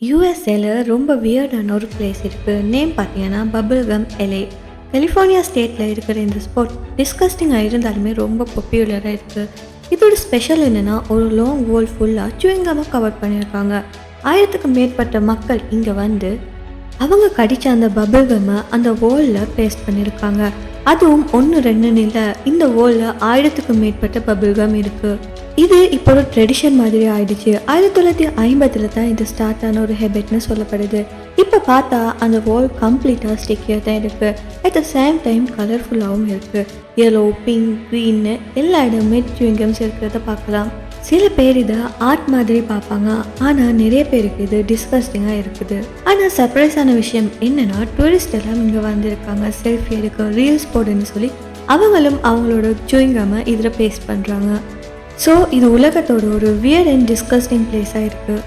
யூஎஸ்ஏல ரொம்ப வியர்டான ஒரு பிளேஸ் இருக்குது. நேம் பார்த்தீங்கன்னா பபிள் கம் எலே. கலிஃபோர்னியா ஸ்டேட்டில் இருக்கிற இந்த ஸ்பாட் டிஸ்கஸ்டிங்காக இருந்தாலுமே ரொம்ப பாப்புலராக இருக்குது. இதோட ஸ்பெஷல் என்னென்னா, ஒரு லாங் வால் ஃபுல்லாக சுவிங்கமாக கவர் பண்ணியிருக்காங்க. 1000க்கும் மேற்பட்ட மக்கள் இங்கே வந்து அவங்க கடித்த அந்த பபிள் கம்மை அந்த வாலில் பேஸ்ட் பண்ணியிருக்காங்க. அதுவும் 1-2 இல்லை, இந்த வாலில் 1000க்கும் மேற்பட்ட பபிள் கம் இருக்குது. இது இப்போ ஒரு ட்ரெடிஷன் மாதிரி ஆயிடுச்சு. 1950 தான் இது ஸ்டார்ட் ஆன ஒரு ஹேபிட்னு சொல்லப்படுது. இப்போ பார்த்தா அந்த வால் கம்ப்ளீட்டாக ஸ்டிக்கியாக தான் இருக்குது. அட் த சேம் டைம் கலர்ஃபுல்லாகவும் இருக்குது. எல்லோ, பிங்க், க்ரீன்னு எல்லா இடமுமே சுவிங்கம்ஸ் இருக்கிறத பார்க்கலாம். சில பேர் இதை ஆர்ட் மாதிரி பார்ப்பாங்க, ஆனால் நிறைய பேருக்கு இது டிஸ்கஸ்டிங்காக இருக்குது. ஆனால் சர்ப்ரைஸான விஷயம் என்னென்னா, டூரிஸ்ட் எல்லாம் இங்கே வந்திருக்காங்க செல்ஃபி எடுக்க, ரீல்ஸ் போடுன்னு சொல்லி அவங்களும் அவங்களோட சுவிங்கம்மை இதில் பேஸ்ட் பண்ணுறாங்க. ஸோ இது உலகத்தோட ஒரு வியர்ட் அண்ட் டிஸ்கஸ்டிங் பிளேஸாக இருக்குது.